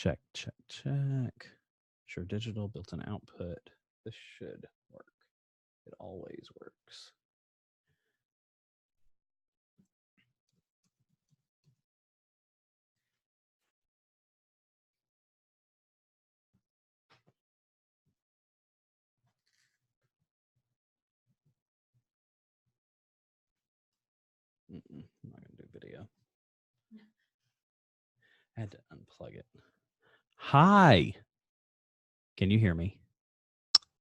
Check, check, check. Sure, digital built-in output. This should work. It always works. I'm not going to do video. I had to unplug it. Hi. Can you hear me?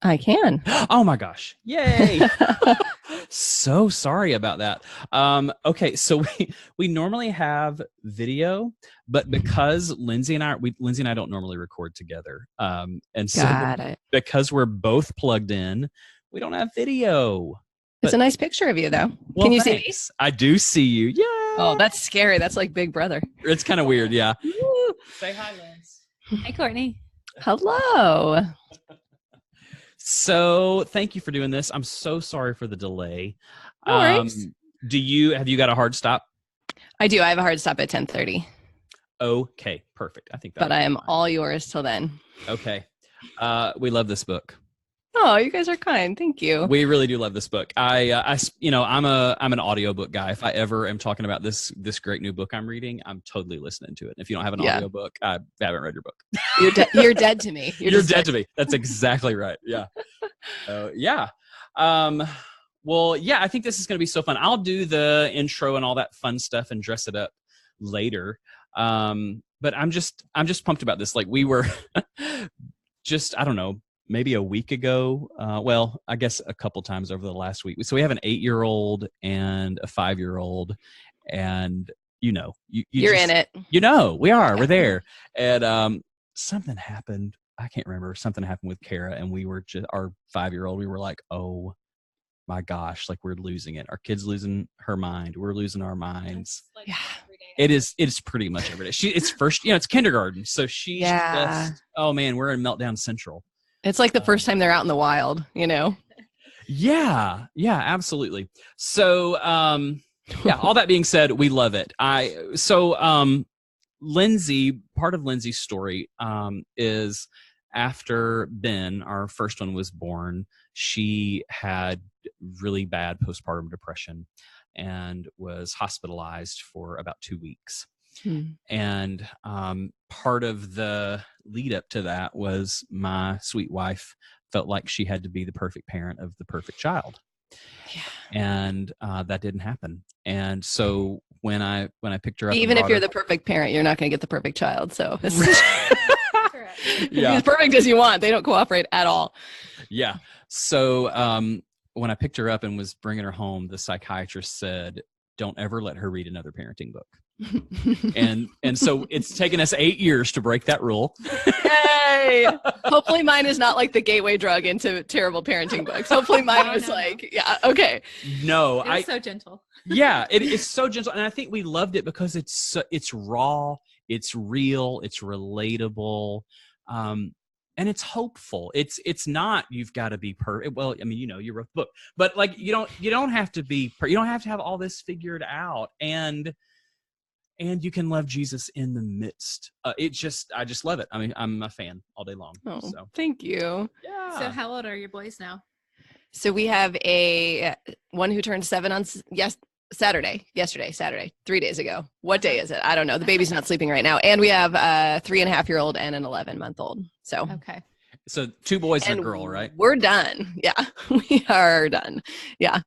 I can. Oh my gosh. Yay. So sorry about that. Okay, so we normally have video, but because Lindsey and I don't normally record together. And so Got it. because we're both plugged in, we don't have video. It's a nice picture of you, though. Well, Can you thanks. see me? I do see you. Yeah. Oh, that's scary. That's like Big Brother. It's kind of weird. Yeah. Say hi, Linz. Hey, Courtney. Hello. So thank you for doing this. I'm so sorry for the delay. No worries. Have you got a hard stop? I do. I have a hard stop at 10:30. Okay, perfect. I think that. But I am all yours till then. Okay. We love this book. Oh, you guys are kind. Thank you. We really do love this book. I'm an audiobook guy. If I ever am talking about this great new book I'm reading, I'm totally listening to it. If you don't have an audiobook, I haven't read your book. You're dead to me. You're dead to me. That's exactly right. Yeah. Yeah. Well, yeah, I think this is going to be so fun. I'll do the intro and all that fun stuff and dress it up later. But I'm just pumped about this. Like we were just, I don't know, maybe a week ago. Well, I guess a couple times over the last week. So we have an 8-year-old and a 5-year-old, and you're in it. We are. Yeah. We're there. And something happened. I can't remember. Something happened with Kara, and we were just our 5-year-old. We were like, oh my gosh, like we're losing it. Our kid's losing her mind. We're losing our minds. Like It is pretty much every day. It's first, it's kindergarten. So she's just, oh man, we're in meltdown central. It's like the first time they're out in the wild, Yeah, absolutely. So, all that being said, we love it. Lindsey, part of Lindsey's story is after Ben, our first one, was born, she had really bad postpartum depression and was hospitalized for about 2 weeks. And part of the lead up to that was my sweet wife felt like she had to be the perfect parent of the perfect child. Yeah. And that didn't happen. And so when I picked her up, even if you're the perfect parent, you're not going to get the perfect child. So yeah, as perfect as you want, they don't cooperate at all. Yeah. So when I picked her up and was bringing her home, the psychiatrist said, "Don't ever let her read another parenting book." and so it's taken us 8 years to break that rule. Hey, hopefully mine is not like the gateway drug into terrible parenting books. Hopefully mine was okay. No, it was so gentle. Yeah, it is so gentle, and I think we loved it because it's raw, it's real, it's relatable, and it's hopeful. It's not you've got to be perfect. Well, I mean, you wrote the book, but like you don't have to be. You don't have to have all this figured out, and you can love Jesus in the midst. I just love it. I mean, I'm a fan all day long. Oh, so thank you. Yeah. So how old are your boys now? So we have one who turned 7 on Saturday, 3 days ago. What day is it? I don't know. The baby's not sleeping right now. And we have a 3.5-year-old and an 11-month-old. So okay. So 2 boys and a girl, right? We're done. Yeah, we are done. Yeah.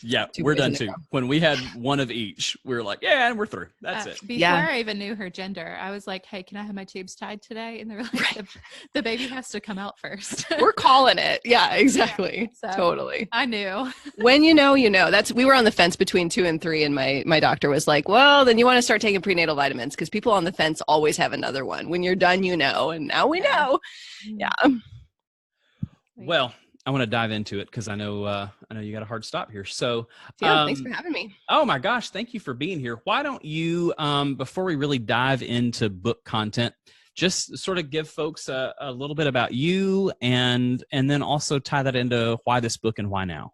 Yeah, we're done too. When we had one of each, we were like, yeah, and we're through. That's it. Before I even knew her gender, I was like, hey, can I have my tubes tied today? And they were like, the baby has to come out first. We're calling it. Yeah, exactly. Yeah, so totally. I knew. When you know. We were on the fence between 2 and 3, and my doctor was like, well, then you want to start taking prenatal vitamins because people on the fence always have another one. When you're done, and now we know. Yeah. Well, I want to dive into it because I know you got a hard stop here. So thanks for having me. Oh my gosh, thank you for being here. Why don't you, before we really dive into book content, just sort of give folks a little bit about you and then also tie that into why this book and why now.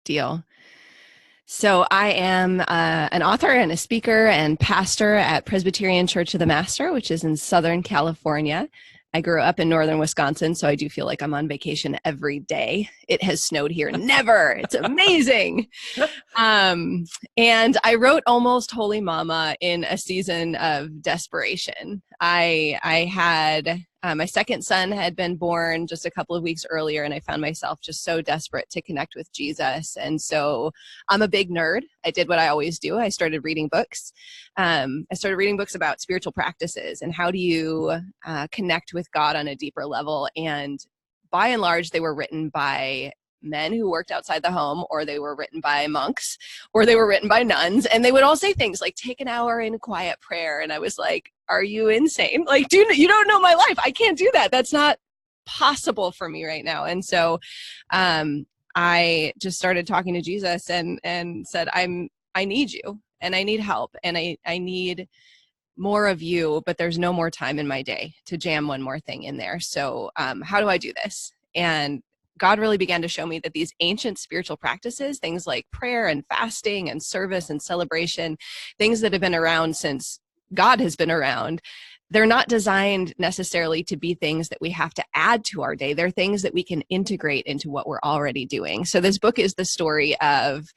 Deal. So I am an author and a speaker and pastor at Presbyterian Church of the Master, which is in Southern California. I grew up in northern Wisconsin, so I do feel like I'm on vacation every day. It has snowed here. Never. It's amazing. And I wrote Almost Holy Mama in a season of desperation. I had my second son had been born just a couple of weeks earlier, and I found myself just so desperate to connect with Jesus. And so I'm a big nerd. I did what I always do. I started reading books. I started reading books about spiritual practices and how do you connect with God on a deeper level. And by and large, they were written by men who worked outside the home, or they were written by monks, or they were written by nuns. And they would all say things like, take an hour in quiet prayer. And I was like, are you insane? Like, you don't know my life. I can't do that. That's not possible for me right now. And so I just started talking to Jesus and said, I need you, and I need help, and I need more of you, but there's no more time in my day to jam one more thing in there. So how do I do this? And God really began to show me that these ancient spiritual practices, things like prayer and fasting and service and celebration, things that have been around since God has been around, they're not designed necessarily to be things that we have to add to our day. They're things that we can integrate into what we're already doing. So this book is the story of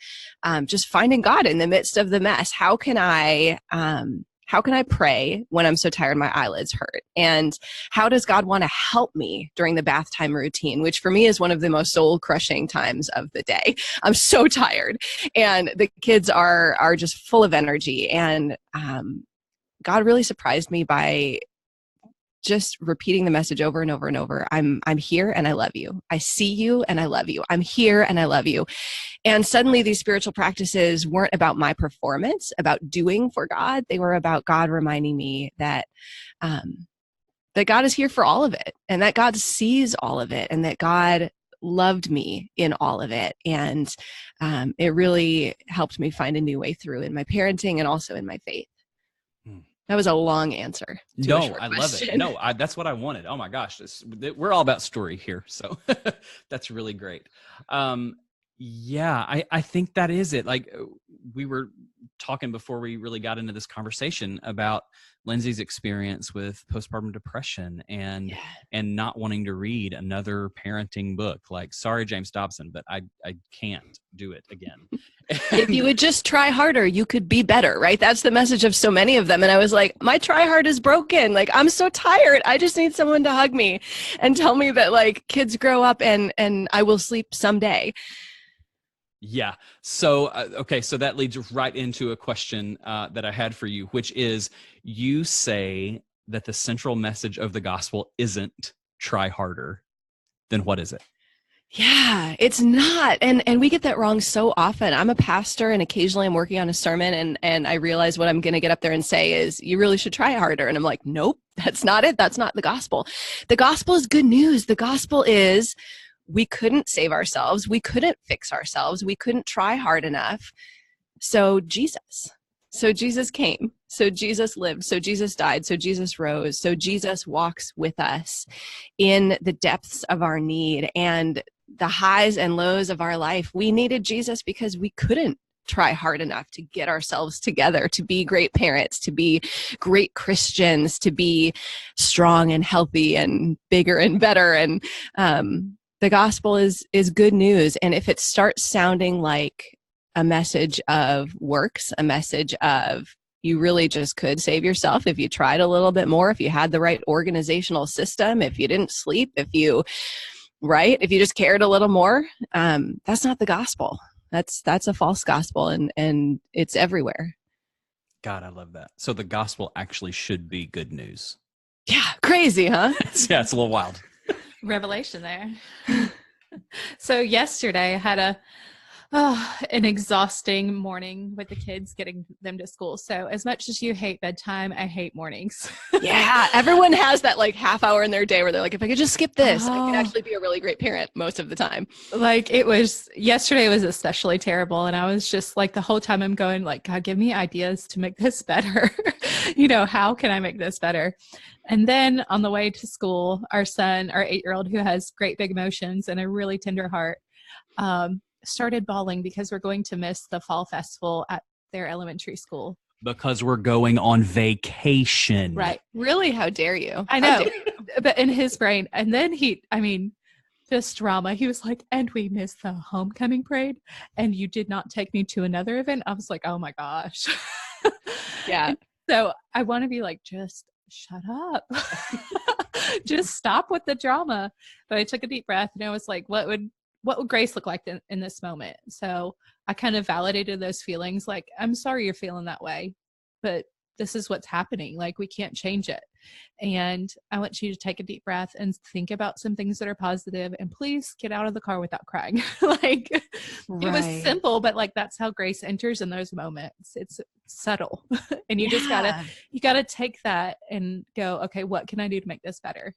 just finding God in the midst of the mess. How can I pray when I'm so tired my eyelids hurt? And how does God want to help me during the bath time routine, which for me is one of the most soul-crushing times of the day. I'm so tired, and the kids are just full of energy. And God really surprised me by just repeating the message over and over and over. I'm here and I love you. I see you and I love you. I'm here and I love you. And suddenly these spiritual practices weren't about my performance, about doing for God. They were about God reminding me that that God is here for all of it, and that God sees all of it, and that God loved me in all of it. And it really helped me find a new way through in my parenting and also in my faith. That was a long answer. No, I love it. No, that's what I wanted. Oh my gosh. We're all about story here. So that's really great. Yeah, I think that is it. Like, we were talking before we really got into this conversation about Lindsey's experience with postpartum depression and not wanting to read another parenting book. Like, sorry, James Dobson, but I can't do it again. If you would just try harder, you could be better, right? That's the message of so many of them. And I was like, my try hard is broken. Like, I'm so tired. I just need someone to hug me and tell me that, like, kids grow up and I will sleep someday. Yeah. So, okay. So that leads right into a question that I had for you, which is, you say that the central message of the gospel isn't try harder. Then what is it? Yeah, it's not. And we get that wrong so often. I'm a pastor, and occasionally I'm working on a sermon, and I realize what I'm going to get up there and say is, you really should try harder. And I'm like, nope, that's not it. That's not the gospel. The gospel is good news. The gospel is, we couldn't save ourselves. We couldn't fix ourselves. We couldn't try hard enough. So Jesus came. So Jesus lived. So Jesus died. So Jesus rose. So Jesus walks with us in the depths of our need and the highs and lows of our life. We needed Jesus because we couldn't try hard enough to get ourselves together, to be great parents, to be great Christians, to be strong and healthy and bigger and better. And the gospel is good news. And if it starts sounding like a message of works, a message of you really just could save yourself if you tried a little bit more, if you had the right organizational system, if you didn't sleep, if you just cared a little more, that's not the gospel. That's a false gospel, and it's everywhere. God, I love that. So the gospel actually should be good news. Yeah, crazy, huh? Yeah, it's a little wild. Revelation there. So yesterday I had an exhausting morning with the kids, getting them to school. So as much as you hate bedtime, I hate mornings. Yeah, everyone has that like half hour in their day where they're like, if I could just skip this, I could actually be a really great parent most of the time. Like, yesterday was especially terrible. And I was just like, the whole time I'm going like, God, give me ideas to make this better. How can I make this better? And then on the way to school, our son, our 8-year-old, who has great big emotions and a really tender heart, started bawling because we're going to miss the fall festival at their elementary school. Because we're going on vacation. Right. Really? How dare you? I know. But in his brain, and then just drama. He was like, and we missed the homecoming parade, and you did not take me to another event. I was like, oh my gosh. Yeah. So I want to be like, just shut up. Just stop with the drama. But I took a deep breath and I was like, what would grace look like in this moment? So I kind of validated those feelings. Like, I'm sorry you're feeling that way, but this is what's happening. Like, we can't change it. And I want you to take a deep breath and think about some things that are positive, and please get out of the car without crying. Like, Right. It was simple, but like, that's how grace enters in those moments. It's subtle. And you just gotta take that and go, okay, what can I do to make this better?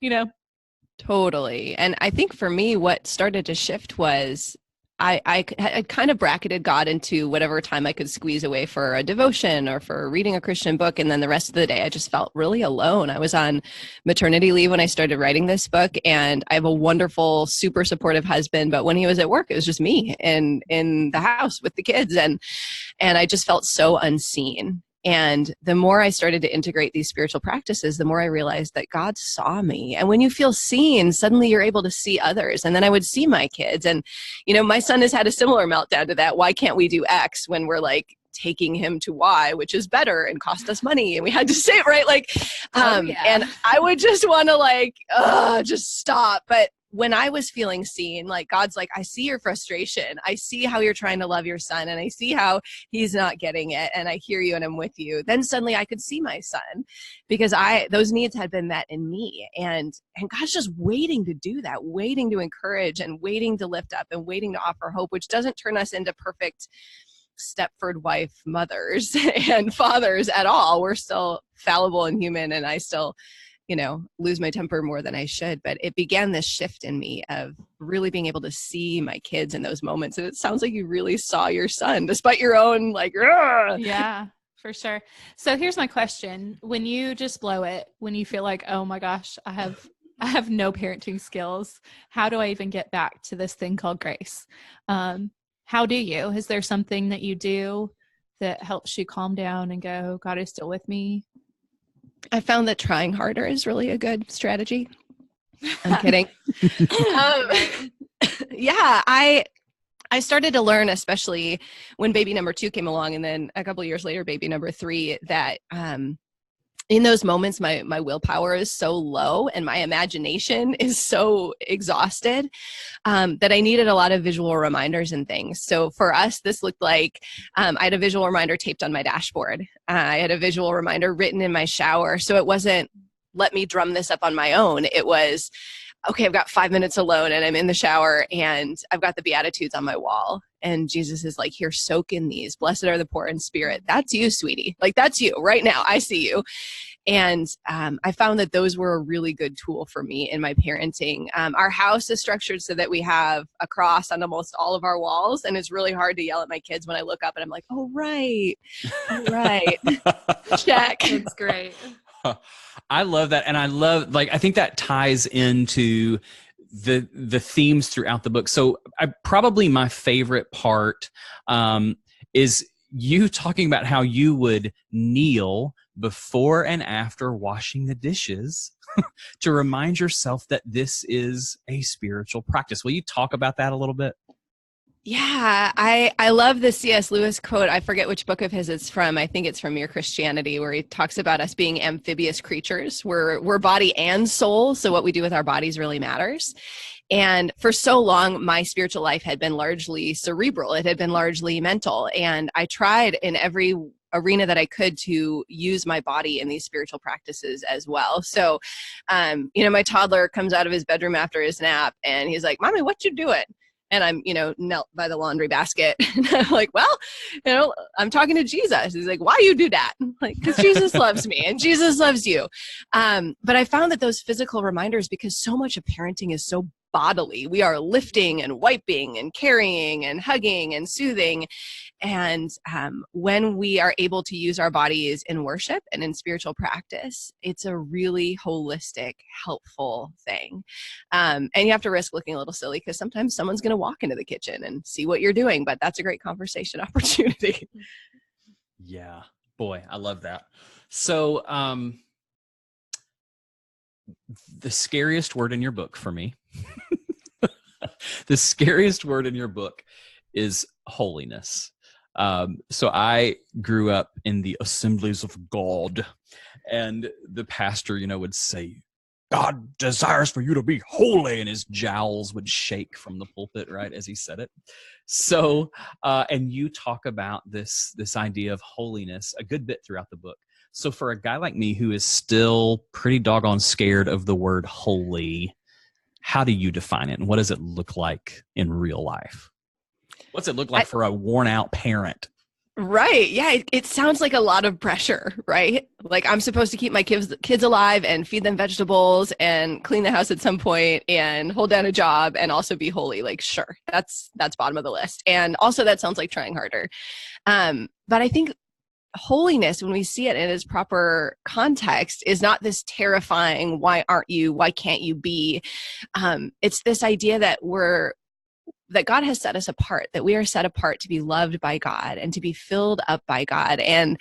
Totally. And I think for me, what started to shift was I kind of bracketed God into whatever time I could squeeze away for a devotion or for reading a Christian book. And then the rest of the day, I just felt really alone. I was on maternity leave when I started writing this book, and I have a wonderful, super supportive husband. But when he was at work, it was just me in the house with the kids. And I just felt so unseen. And the more I started to integrate these spiritual practices, the more I realized that God saw me. And when you feel seen, suddenly you're able to see others. And then I would see my kids. And, my son has had a similar meltdown to that. Why can't we do X when we're like taking him to Y, which is better and cost us money? And we had to say it right. Like, and I would just want to just stop. But when I was feeling seen, like, God's like, I see your frustration. I see how you're trying to love your son, and I see how he's not getting it, and I hear you and I'm with you. Then suddenly I could see my son, because those needs had been met in me. And God's just waiting to do that, waiting to encourage and waiting to lift up and waiting to offer hope, which doesn't turn us into perfect Stepford wife mothers and fathers at all. We're still fallible and human, and I still lose my temper more than I should. But it began this shift in me of really being able to see my kids in those moments. And it sounds like you really saw your son, despite your own Yeah, for sure. So here's my question. When you just blow it, when you feel like, oh my gosh, I have no parenting skills, how do I even get back to this thing called grace? How do you? Is there something that you do that helps you calm down and go, God is still with me? I found that trying harder is really a good strategy. I'm kidding. Yeah, I started to learn, especially when baby number 2 came along, and then a couple of years later, baby number 3, that in those moments, my willpower is so low and my imagination is so exhausted that I needed a lot of visual reminders and things. So for us, this looked like I had a visual reminder taped on my dashboard. I had a visual reminder written in my shower. So it wasn't, let me drum this up on my own. It was, okay, I've got 5 minutes alone and I'm in the shower and I've got the Beatitudes on my wall. And Jesus is like, here, soak in these. Blessed are the poor in spirit. That's you, sweetie. Like, that's you right now. I see you. And I found that those were a really good tool for me in my parenting. Our house is structured so that we have a cross on almost all of our walls. And it's really hard to yell at my kids when I look up and I'm like, oh, right. Check. It's great. I love that. And I love, I think that ties into the themes throughout the book. So probably my favorite part is you talking about how you would kneel before and after washing the dishes to remind yourself that this is a spiritual practice. Will you talk about that a little bit? Yeah, I love the C.S. Lewis quote. I forget which book of his it's from. I think it's from Mere Christianity, where he talks about us being amphibious creatures. We're body and soul, so what we do with our bodies really matters. And for so long, my spiritual life had been largely cerebral. It had been largely mental. And I tried in every arena that I could to use my body in these spiritual practices as well. So, my toddler comes out of his bedroom after his nap and he's like, Mommy, what you doing? And I'm, knelt by the laundry basket. And I'm like, well, I'm talking to Jesus. He's like, why you do that? I'm like, because Jesus loves me and Jesus loves you. But I found that those physical reminders, because so much of parenting is so bodily, we are lifting and wiping and carrying and hugging and soothing. And when we are able to use our bodies in worship and in spiritual practice, it's a really holistic, helpful thing. And you have to risk looking a little silly because sometimes someone's going to walk into the kitchen and see what you're doing, but that's a great conversation opportunity. Yeah, boy, I love that. So the scariest word in your book for me, the scariest word in your book is holiness. So I grew up in the Assemblies of God, and the pastor, would say, God desires for you to be holy, and his jowls would shake from the pulpit, right, as he said it. So, and you talk about this idea of holiness a good bit throughout the book. So for a guy like me who is still pretty doggone scared of the word holy, how do you define it? And what does it look like in real life? What's it look like for a worn out parent? Right. Yeah. It sounds like a lot of pressure, right? Like I'm supposed to keep my kids alive and feed them vegetables and clean the house at some point and hold down a job and also be holy. Like, sure, that's bottom of the list. And also that sounds like trying harder. But I think holiness, when we see it in its proper context, is not this terrifying, why can't you be? It's this idea that that God has set us apart, that we are set apart to be loved by God and to be filled up by God. And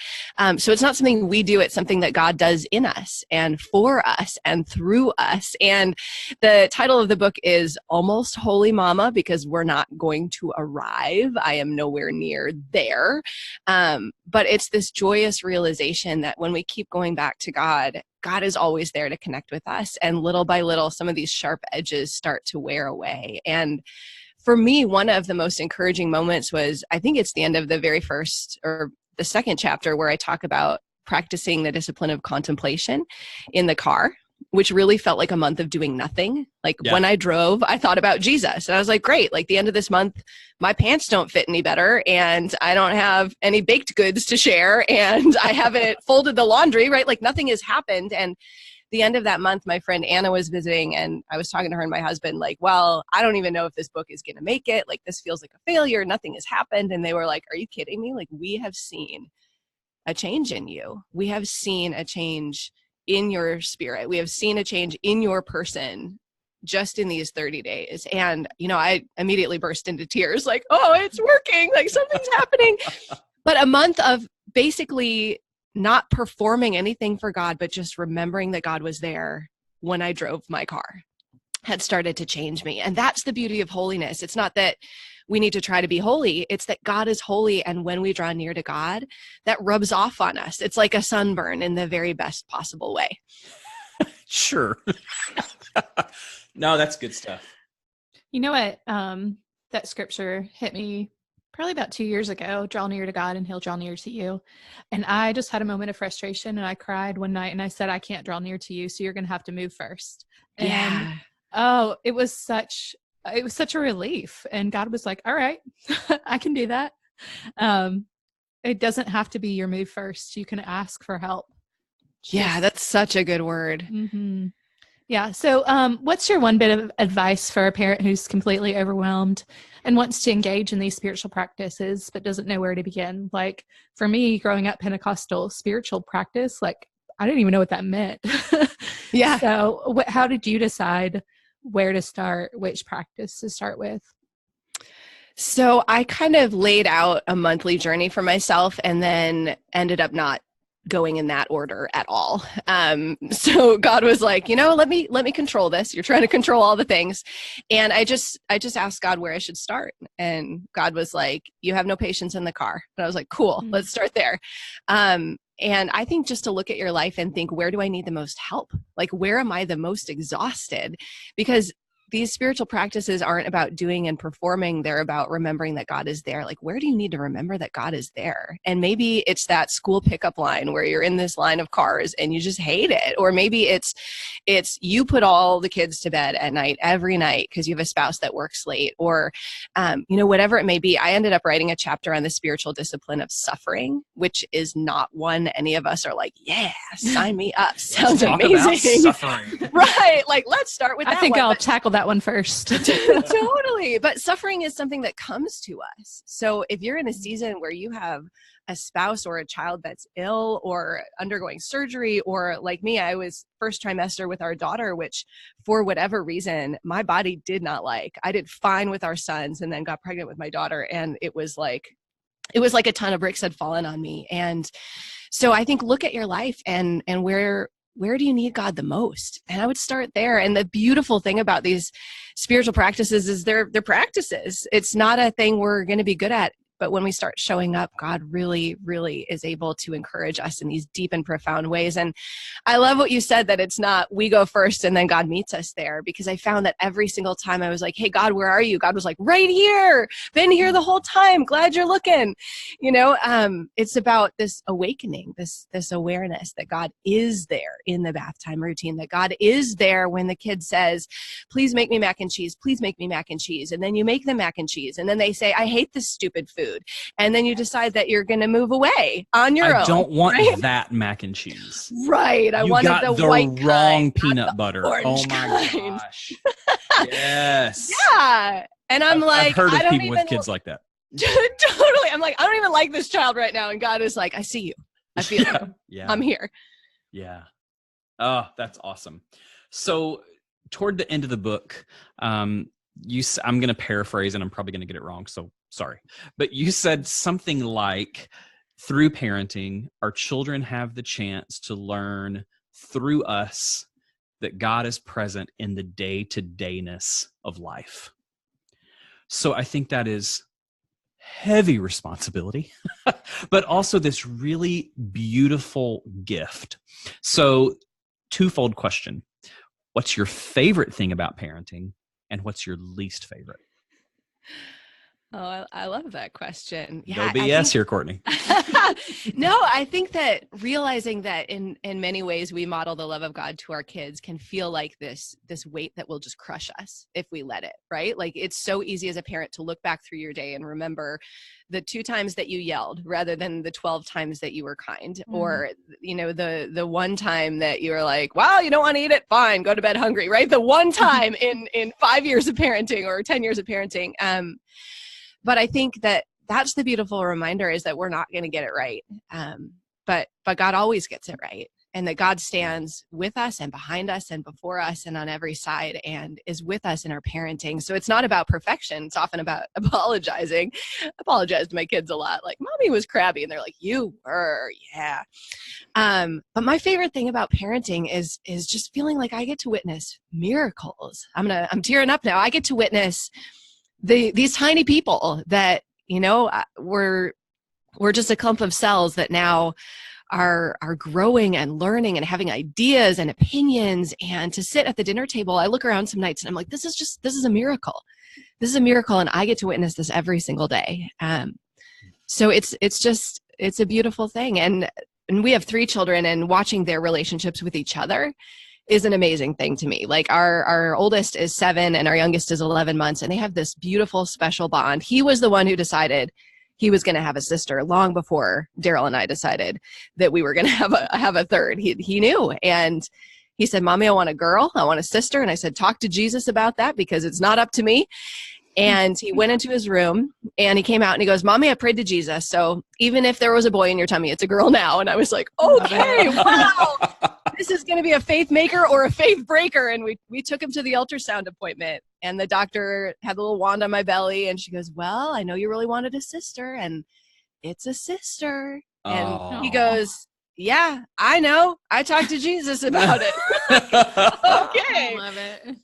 so it's not something we do, it's something that God does in us and for us and through us. And the title of the book is Almost Holy Mama, because we're not going to arrive. I am nowhere near there. But it's this joyous realization that when we keep going back to God, God is always there to connect with us. And little by little, some of these sharp edges start to wear away. And for me, one of the most encouraging moments was, I think it's the end of the very first or the second chapter, where I talk about practicing the discipline of contemplation in the car, which really felt like a month of doing nothing. Like when I drove, I thought about Jesus and I was like, great, like the end of this month, my pants don't fit any better and I don't have any baked goods to share and I haven't folded the laundry, right? Like nothing has happened. And the end of that month, my friend Anna was visiting and I was talking to her and my husband, like, well, I don't even know if this book is going to make it. Like, this feels like a failure. Nothing has happened. And they were like, are you kidding me? Like, we have seen a change in you. We have seen a change in your spirit. We have seen a change in your person just in these 30 days. And, I immediately burst into tears like, oh, it's working. Like something's happening. But a month of basically not performing anything for God, but just remembering that God was there when I drove my car had started to change me. And that's the beauty of holiness. It's not that we need to try to be holy. It's that God is holy. And when we draw near to God, that rubs off on us. It's like a sunburn in the very best possible way. Sure. No, that's good stuff. You know what? That scripture hit me probably about 2 years ago. Draw near to God and he'll draw near to you. And I just had a moment of frustration and I cried one night and I said, I can't draw near to you. So you're going to have to move first. And it was such a relief. And God was like, all right, I can do that. It doesn't have to be your move first. You can ask for help. Yeah, that's such a good word. Mm-hmm. Yeah. So what's your one bit of advice for a parent who's completely overwhelmed and wants to engage in these spiritual practices, but doesn't know where to begin? Like for me, growing up Pentecostal, spiritual practice, like I didn't even know what that meant. Yeah. So how did you decide where to start, which practice to start with? So I kind of laid out a monthly journey for myself and then ended up not going in that order at all. So God was like, let me control this. You're trying to control all the things. And I just asked God where I should start. And God was like, you have no patience in the car. And I was like, cool, let's start there. And I think just to look at your life and think, where do I need the most help? Like, where am I the most exhausted? Because these spiritual practices aren't about doing and performing. They're about remembering that God is there. Like, where do you need to remember that God is there? And maybe it's that school pickup line where you're in this line of cars and you just hate it. Or maybe it's you put all the kids to bed at night every night because you have a spouse that works late, or, whatever it may be. I ended up writing a chapter on the spiritual discipline of suffering, which is not one any of us are like, yeah, sign me up. Sounds amazing. Suffering. Right. Like, let's start with that I think one. I'll tackle that one first. Totally. But suffering is something that comes to us. So if you're in a season where you have a spouse or a child that's ill or undergoing surgery, or like me, I was first trimester with our daughter, which for whatever reason, my body did not like. I did fine with our sons and then got pregnant with my daughter. And it was like a ton of bricks had fallen on me. And so I think look at your life and where do you need God the most? And I would start there. And the beautiful thing about these spiritual practices is they're practices. It's not a thing we're going to be good at. But when we start showing up, God really, really is able to encourage us in these deep and profound ways. And I love what you said, that it's not we go first and then God meets us there, because I found that every single time I was like, hey, God, where are you? God was like, right here, been here the whole time. Glad you're looking. It's about this awakening, this awareness that God is there in the bath time routine, that God is there when the kid says, please make me mac and cheese. Please make me mac and cheese. And then you make them mac and cheese. And then they say, I hate this stupid food. And then you decide that you're going to move away on your own. I don't want right? that mac and cheese. Right. I wanted got the white wrong kind, peanut butter. Oh my kind. gosh. Yes. Yeah. And I'm I've heard of I don't people even with kids like that. Totally. I'm like, I don't even like this child right now. And God is like, I see you. I feel you. Yeah. I'm here. Yeah. Oh, that's awesome. So toward the end of the book, I'm going to paraphrase and I'm probably going to get it wrong. So sorry. But you said something like, through parenting, our children have the chance to learn through us that God is present in the day-to-dayness of life. So I think that is heavy responsibility, but also this really beautiful gift. So twofold question. What's your favorite thing about parenting, and what's your least favorite? Oh, I love that question. Yeah, no BS here, Courtney. No, I think that realizing that in many ways we model the love of God to our kids can feel like this weight that will just crush us if we let it, right? Like, it's so easy as a parent to look back through your day and remember the 2 times that you yelled rather than the 12 times that you were kind, or the one time that you were like, wow, you don't want to eat it, fine, go to bed hungry, right? The one time in 5 years of parenting or 10 years of parenting. But I think that that's the beautiful reminder, is that we're not going to get it right. But God always gets it right. And that God stands with us and behind us and before us and on every side and is with us in our parenting. So it's not about perfection. It's often about apologizing. I apologize to my kids a lot. Like, mommy was crabby. And they're like, you were, yeah. But my favorite thing about parenting is just feeling like I get to witness miracles. I'm tearing up now. I get to witness these tiny people that, we're just a clump of cells that now are growing and learning and having ideas and opinions. And to sit at the dinner table, I look around some nights and I'm like, this is a miracle. This is a miracle. And I get to witness this every single day. So it's a beautiful thing. And we have 3 children, and watching their relationships with each other is an amazing thing to me. Like, our oldest is 7 and our youngest is 11 months, and they have this beautiful special bond. He was the one who decided he was going to have a sister long before Daryl and I decided that we were going to have a third. He knew, and he said, Mommy, I want a girl. I want a sister. And I said, talk to Jesus about that, because it's not up to me. And he went into his room and he came out and he goes, Mommy, I prayed to Jesus. So even if there was a boy in your tummy, it's a girl now. And I was like, okay, wow. This is going to be a faith maker or a faith breaker. And we took him to the ultrasound appointment, and the doctor had a little wand on my belly, and she goes, well, I know you really wanted a sister, and it's a sister. And he goes, yeah, I know. I talked to Jesus about it. Okay. I love it.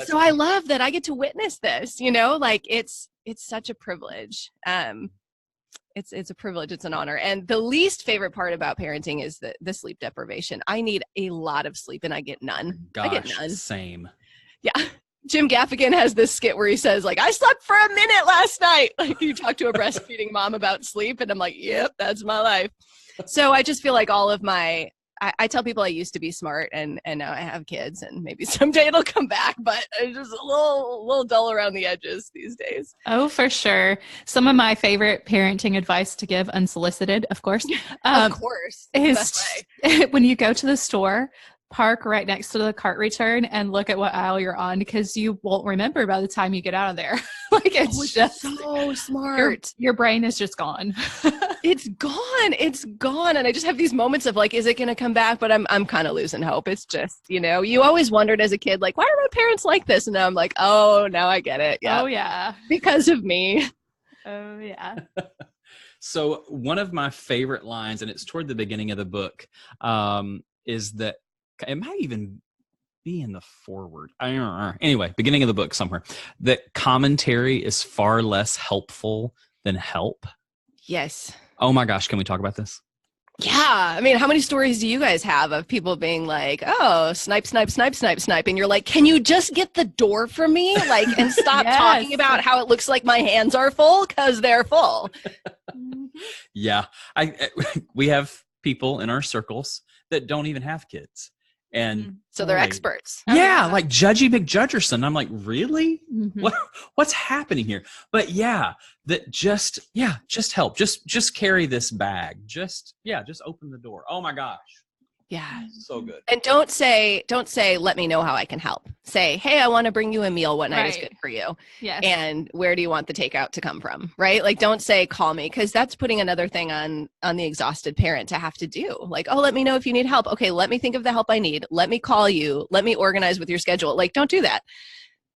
So I love that I get to witness this, like it's such a privilege. It's a privilege. It's an honor. And the least favorite part about parenting is the sleep deprivation. I need a lot of sleep and I get none. Gosh, I get none. Same. Yeah. Jim Gaffigan has this skit where he says, like, I slept for a minute last night. Like, you talk to a breastfeeding mom about sleep, and I'm like, yep, that's my life. So I just feel like all of I tell people I used to be smart, and now I have kids, and maybe someday it'll come back, but it's just a little dull around the edges these days. Oh, for sure. Some of my favorite parenting advice to give, unsolicited, of course. Of course. Is when you go to the store, park right next to the cart return and look at what aisle you're on, because you won't remember by the time you get out of there. Like it's just so smart. Your brain is just gone. It's gone. It's gone. And I just have these moments of like, is it going to come back? But I'm kind of losing hope. It's just, you always wondered as a kid, like, why are my parents like this? And now I'm like, oh, now I get it. Yeah. Oh yeah. Because of me. Oh yeah. So one of my favorite lines, and it's toward the beginning of the book, is that it might even be in the foreword. Anyway, beginning of the book somewhere, that commentary is far less helpful than help. Yes. Oh my gosh, can we talk about this? Yeah. I mean, how many stories do you guys have of people being like, oh, snipe, snipe, snipe, snipe, snipe. And you're like, can you just get the door from me? Like, and stop Yes. talking about how it looks like my hands are full, because they're full. Yeah. We have people in our circles that don't even have kids. And so they're experts. Yeah, like Judgy McJudgerson. I'm like, really? Mm-hmm. What's happening here? But yeah, that just help. Just carry this bag. Just open the door. Oh my gosh. Yeah. So good. And don't say, let me know how I can help. Say, hey, I want to bring you a meal. What night is good for you? Yes. And where do you want the takeout to come from? Right? Like, don't say, call me, because that's putting another thing on the exhausted parent to have to do. Like, oh, let me know if you need help. Okay, let me think of the help I need. Let me call you. Let me organize with your schedule. Like, don't do that.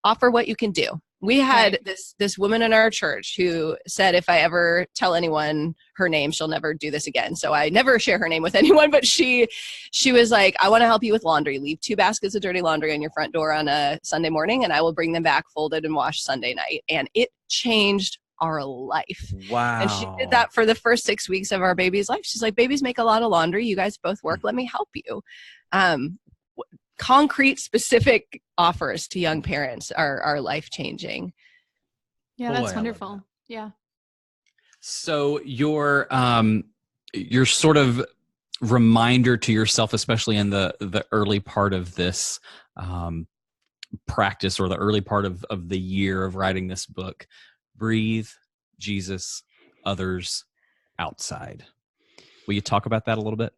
Offer what you can do. We had this woman in our church who said, if I ever tell anyone her name, she'll never do this again. So I never share her name with anyone, but she was like, I want to help you with laundry. Leave 2 baskets of dirty laundry on your front door on a Sunday morning, and I will bring them back folded and washed Sunday night. And it changed our life. Wow. And she did that for the first 6 weeks of our baby's life. She's like, babies make a lot of laundry. You guys both work. Let me help you. Concrete, specific offers to young parents are life-changing. Yeah, that's wonderful. Yeah. So your sort of reminder to yourself, especially in the early part of this practice, or the early part of the year of writing this book, breathe, Jesus, others, outside. Will you talk about that a little bit?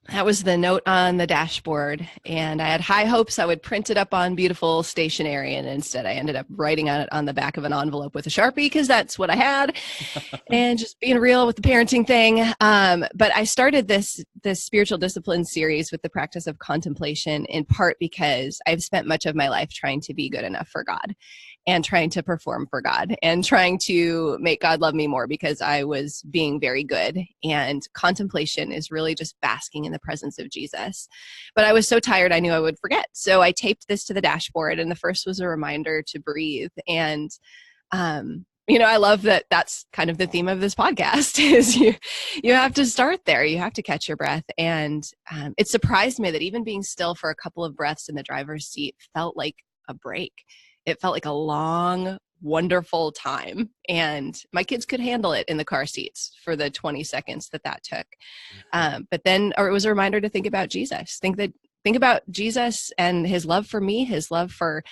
That was the note on the dashboard, and I had high hopes I would print it up on beautiful stationery, and instead I ended up writing on it on the back of an envelope with a Sharpie, because that's what I had, and just being real with the parenting thing. But I started this spiritual discipline series with the practice of contemplation, in part because I've spent much of my life trying to be good enough for God, and trying to perform for God, and trying to make God love me more because I was being very good. And contemplation is really just basking in the presence of Jesus. But I was so tired, I knew I would forget. So I taped this to the dashboard, and the first was a reminder to breathe. And, I love that that's kind of the theme of this podcast is you have to start there. You have to catch your breath. And it surprised me that even being still for a couple of breaths in the driver's seat felt like a break. It felt like a long, wonderful time. And my kids could handle it in the car seats for the 20 seconds that took. But then, or it was a reminder to think about Jesus. Think about Jesus and his love for me, his love for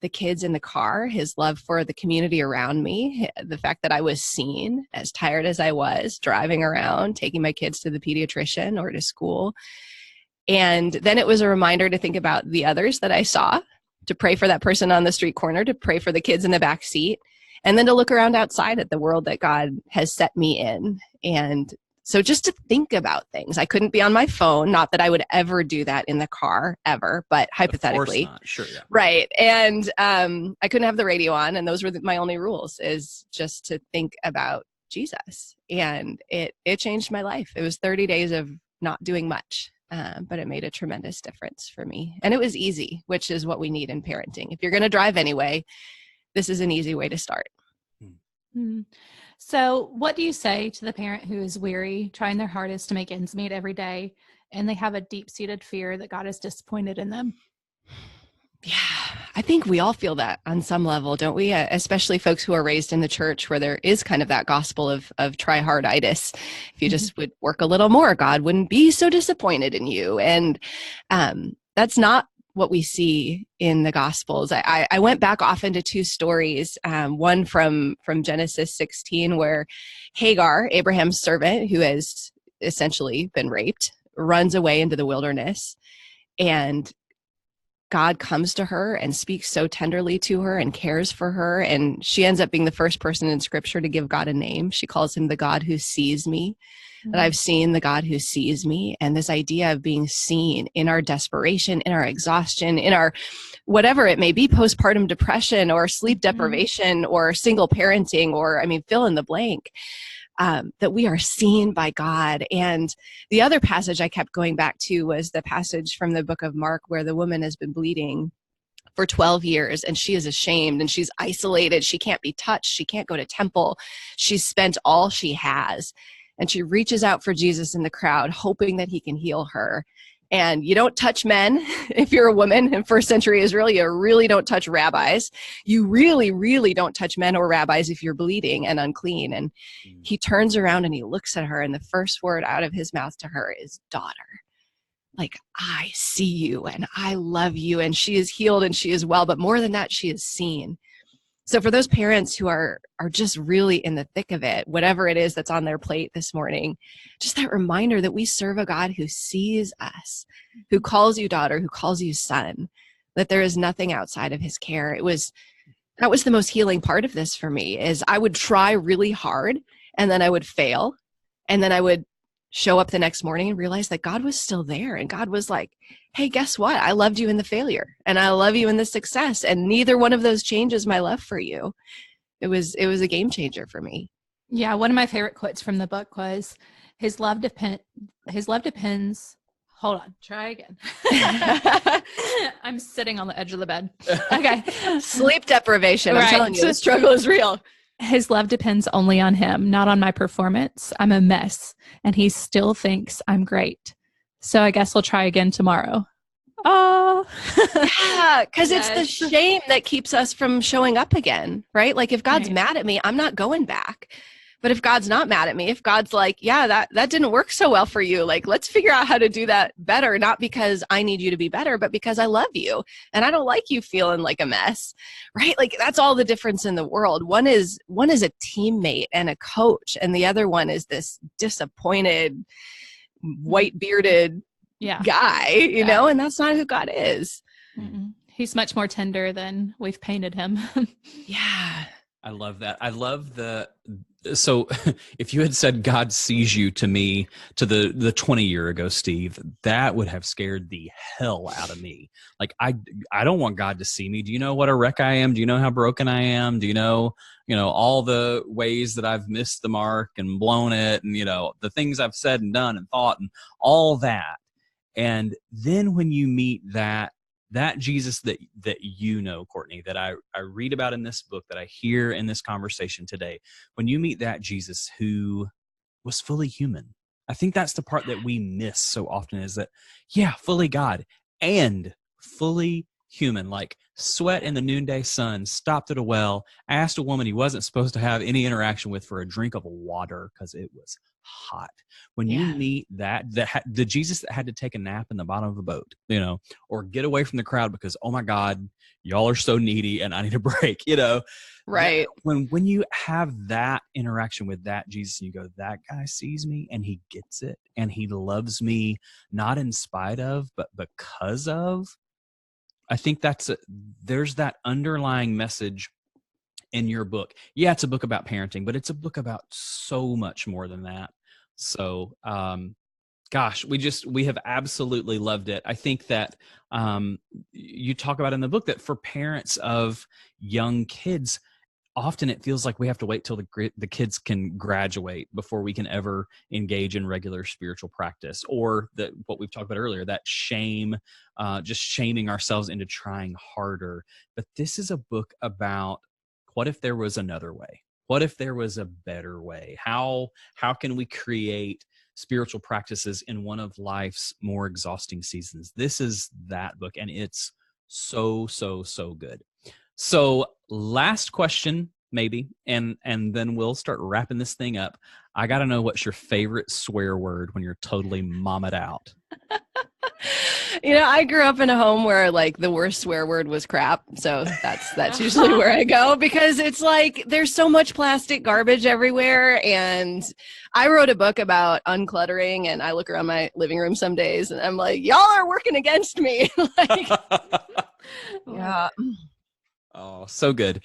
the kids in the car, his love for the community around me, the fact that I was seen, as tired as I was, driving around, taking my kids to the pediatrician or to school. And then it was a reminder to think about the others that I saw, to pray for that person on the street corner, to pray for the kids in the back seat, and then to look around outside at the world that God has set me in. And so just to think about things. I couldn't be on my phone, not that I would ever do that in the car ever, but hypothetically. Of course not. Sure, yeah. Right. And I couldn't have the radio on, and those were my only rules, is just to think about Jesus. And it changed my life. It was 30 days of not doing much. But it made a tremendous difference for me. And it was easy, which is what we need in parenting. If you're going to drive anyway, this is an easy way to start. Mm-hmm. So what do you say to the parent who is weary, trying their hardest to make ends meet every day, and they have a deep-seated fear that God is disappointed in them? Yeah, I think we all feel that on some level, don't we? Especially folks who are raised in the church, where there is kind of that gospel of try-harditis. If you just would work a little more, God wouldn't be so disappointed in you. And that's not what we see in the Gospels. I went back often to 2 stories, one from Genesis 16, where Hagar, Abraham's servant, who has essentially been raped, runs away into the wilderness. And God comes to her and speaks so tenderly to her and cares for her. And she ends up being the first person in scripture to give God a name. She calls him the God who sees me. That I've seen the God who sees me. And this idea of being seen in our desperation, in our exhaustion, in our whatever it may be, postpartum depression or sleep deprivation or single parenting, or fill in the blank, that we are seen by God. And the other passage I kept going back to was the passage from the book of Mark where the woman has been bleeding for 12 years and she is ashamed and she's isolated. She can't be touched. She can't go to temple. She's spent all she has. And she reaches out for Jesus in the crowd, hoping that he can heal her. And you don't touch men if you're a woman in first century Israel. You really don't touch rabbis. You really, really don't touch men or rabbis if you're bleeding and unclean. And he turns around and he looks at her, and the first word out of his mouth to her is daughter. Like, I see you and I love you. And she is healed and she is well. But more than that, she is seen. So for those parents who are just really in the thick of it, whatever it is that's on their plate this morning, just that reminder that we serve a God who sees us, who calls you daughter, who calls you son, that there is nothing outside of his care. That was the most healing part of this for me, is I would try really hard and then I would fail. And then I would show up the next morning and realize that God was still there. And God was like, hey, guess what? I loved you in the failure and I love you in the success. And neither one of those changes my love for you. It was a game changer for me. Yeah. One of my favorite quotes from the book was his love depends. Hold on. Try again. I'm sitting on the edge of the bed. Okay. Sleep deprivation. I'm Right. telling you, the struggle is real. His love depends only on him, not on my performance. I'm a mess, and he still thinks I'm great. So I guess we'll try again tomorrow. Oh, yeah, because Yes. it's the shame that keeps us from showing up again, right? Like if God's Right. mad at me, I'm not going back. But if God's not mad at me, if God's like, yeah, that didn't work so well for you, like, let's figure out how to do that better, not because I need you to be better, but because I love you and I don't like you feeling like a mess, right? Like that's all the difference in the world. One is a teammate and a coach, and the other one is this disappointed, white bearded yeah. guy, you know, and that's not who God is. Mm-mm. He's much more tender than we've painted him. Yeah. I love that. I love so if you had said God sees you to me, to the 20 year ago, Steve, that would have scared the hell out of me. Like, I don't want God to see me. Do you know what a wreck I am? Do you know how broken I am? Do you know, all the ways that I've missed the mark and blown it, and, the things I've said and done and thought and all that. And then when you meet that Jesus that Courtney, that I read about in this book, that I hear in this conversation today, when you meet that Jesus who was fully human, I think that's the part that we miss so often, is that, yeah, fully God and fully human, like sweat in the noonday sun, stopped at a well, asked a woman he wasn't supposed to have any interaction with for a drink of water because it was hot. When you meet the Jesus that had to take a nap in the bottom of a boat, or get away from the crowd because, oh my God, y'all are so needy and I need a break, Right. When you have that interaction with that Jesus, and you go, that guy sees me and he gets it and he loves me, not in spite of, but because of, I think there's that underlying message in your book. Yeah, it's a book about parenting, but it's a book about so much more than that. So, gosh, we have absolutely loved it. I think that you talk about in the book that for parents of young kids, often it feels like we have to wait till the kids can graduate before we can ever engage in regular spiritual practice, or that what we've talked about earlier, that shame, just shaming ourselves into trying harder. But this is a book about, what if there was another way? What if there was a better way? How can we create spiritual practices in one of life's more exhausting seasons? This is that book, and it's so, so, so good. So last question, maybe, and then we'll start wrapping this thing up. I got to know, what's your favorite swear word when you're totally mommed out? I grew up in a home where like the worst swear word was crap. So that's usually where I go, because it's like there's so much plastic garbage everywhere. And I wrote a book about uncluttering, and I look around my living room some days and I'm like, y'all are working against me. Like, yeah. Oh, so good.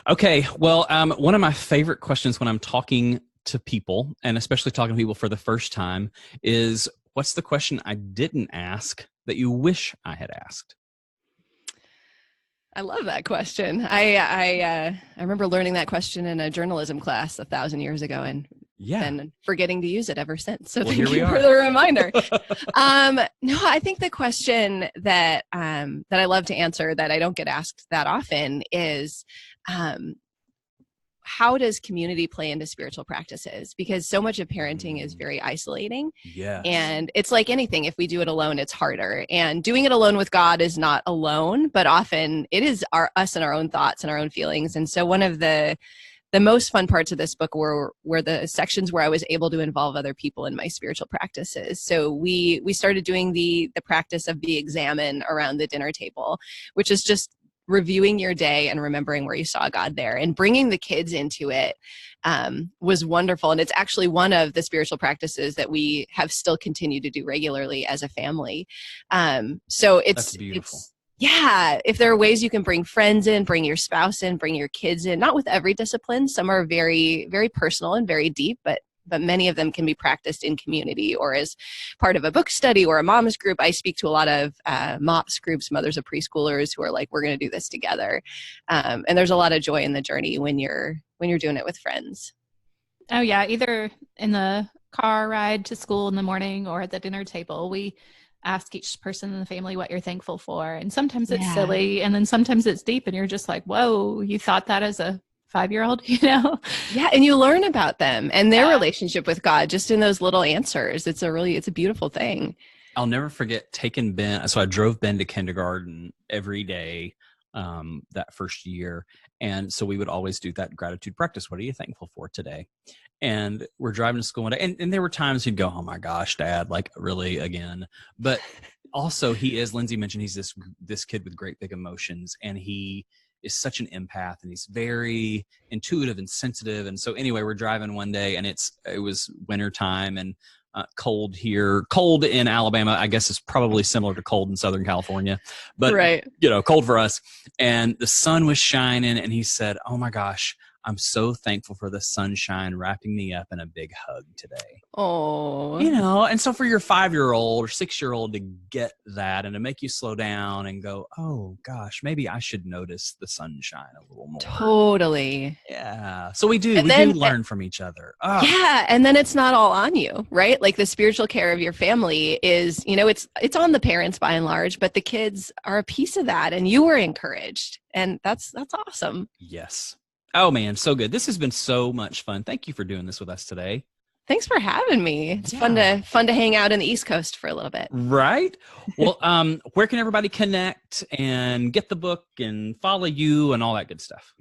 Okay. Well, one of my favorite questions when I'm talking to people, and especially talking to people for the first time, is what's the question I didn't ask that you wish I had asked? I love that question. I remember learning that question in a journalism class 1,000 years ago, and then forgetting to use it ever since. So thank you for the reminder. No, I think the question that I love to answer that I don't get asked that often is, how does community play into spiritual practices? Because so much of parenting is very isolating. Yes. And it's like anything, if we do it alone, it's harder. And doing it alone with God is not alone, but often it is us and our own thoughts and our own feelings. And so one of the most fun parts of this book were the sections where I was able to involve other people in my spiritual practices. So we started doing the practice of the examine around the dinner table, which is just reviewing your day and remembering where you saw God there, and bringing the kids into it was wonderful. And it's actually one of the spiritual practices that we have still continued to do regularly as a family. So That's beautiful. If there are ways you can bring friends in, bring your spouse in, bring your kids in, not with every discipline. Some are very, very personal and very deep, but many of them can be practiced in community or as part of a book study or a mom's group. I speak to a lot of MOPS groups, mothers of preschoolers, who are like, we're going to do this together. And there's a lot of joy in the journey when you're doing it with friends. Oh yeah, either in the car ride to school in the morning or at the dinner table, we ask each person in the family what you're thankful for. And sometimes it's silly, and then sometimes it's deep, and you're just like, whoa, you thought that as a 5-year-old, Yeah. And you learn about them and their relationship with God just in those little answers. It's a beautiful thing. I'll never forget taking Ben. So I drove Ben to kindergarten every day that first year. And so we would always do that gratitude practice. What are you thankful for today? And we're driving to school one day. And there were times he'd go, oh my gosh, Dad, like really again. But also Lindsey mentioned, he's this kid with great big emotions, and he is such an empath, and he's very intuitive and sensitive. And so anyway, we're driving one day, and it was winter time and cold here. Cold in Alabama, I guess, is probably similar to cold in Southern California, but cold for us. And the sun was shining, and he said, oh my gosh, I'm so thankful for the sunshine wrapping me up in a big hug today. Oh, and so for your 5-year-old or 6-year-old to get that and to make you slow down and go, oh gosh, maybe I should notice the sunshine a little more. Totally. Yeah. So we do learn from each other. Oh. Yeah. And then it's not all on you, right? Like the spiritual care of your family is, it's on the parents by and large, but the kids are a piece of that, and you were encouraged, and that's awesome. Yes. Oh man, so good. This has been so much fun. Thank you for doing this with us today. Thanks for having me. It's fun to hang out in the East Coast for a little bit. Right. Well, where can everybody connect and get the book and follow you and all that good stuff?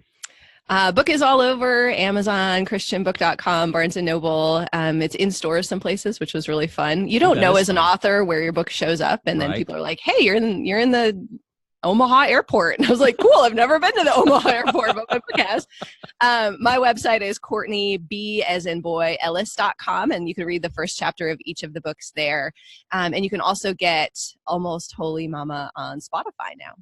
Book is all over Amazon, christianbook.com, Barnes & Noble. It's in stores some places, which was really fun. You don't know as an author where your book shows up, and then people are like, hey, you're in the Omaha airport. And I was like, cool, I've never been to the Omaha airport, but my book has. My website is Courtney, B as in boy, Ellis.com, and you can read the first chapter of each of the books there. And you can also get Almost Holy Mama on Spotify now.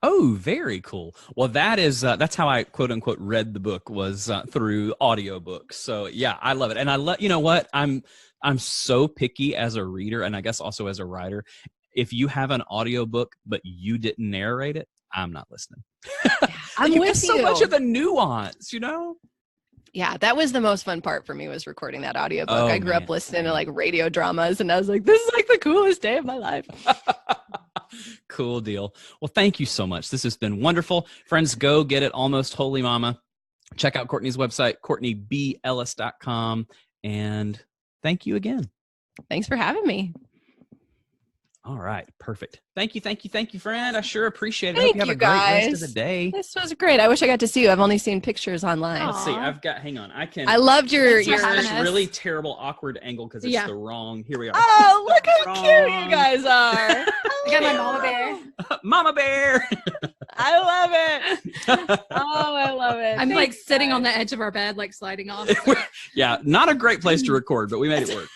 Oh, very cool. Well, that's how I quote unquote read the book, was through audiobooks. So yeah, I love it. And you know what? I'm so picky as a reader, and I guess also as a writer. If you have an audiobook, but you didn't narrate it, I'm not listening. I'm with so much of the nuance, Yeah, that was the most fun part for me, was recording that audiobook. I grew up listening to like radio dramas, and I was like, this is like the coolest day of my life. Cool deal. Well, thank you so much. This has been wonderful. Friends, go get it. Almost Holy Mama. Check out Courtney's website, CourtneyBEllis.com. And thank you again. Thanks for having me. All right. Perfect. Thank you, friend. I sure appreciate it. Thank I hope you have a guys. great rest of the day. This was great. I wish I got to see you. I've only seen pictures online. Let's see. Hang on. I loved your really terrible, awkward angle because it's the wrong. Here we are. Oh, look how cute you guys are. got my mama bear. Mama bear. I love it. Oh, I love it. I'm like Thanks, sitting on guys. the edge of our bed, like sliding off. Yeah, not a great place to record, but we made it work.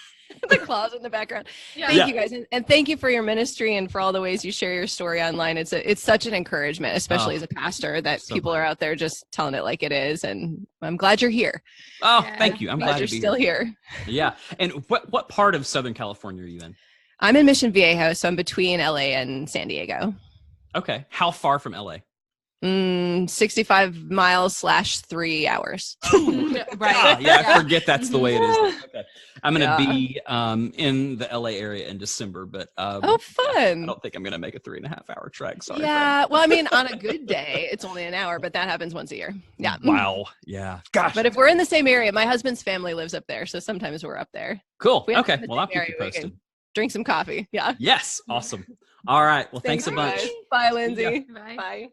The claws in the background. Yeah. Thank you guys, and thank you for your ministry and for all the ways you share your story online. It's such an encouragement, especially as a pastor, that so people fun. are out there just telling it like it is. And I'm glad you're here. Oh, Yeah. thank you. I'm glad You're to be still here. here. Yeah. And what part of Southern California are you in? I'm in Mission Viejo, so I'm between LA and San Diego. Okay. How far from LA? 65 miles / 3 hours. Right. Yeah, I forget that's the way it is. Okay. I'm going to Yeah. be in the LA area in December, but Oh, I fun. don't think I'm going to make a 3.5-hour trek. Sorry. Yeah. Well, I mean, on a good day, it's only an hour, but that happens once a year. Yeah. friend. Wow. Yeah. Gosh. But if we're in the same area, my husband's family lives up there, so sometimes we're up there. Cool. We have Okay. the Well, I'll same keep area, you we posted. can drink some coffee. Yeah. Yes. Awesome. All right. Well, thanks a you bunch. guys. Bye, Lindsay. Bye. Bye.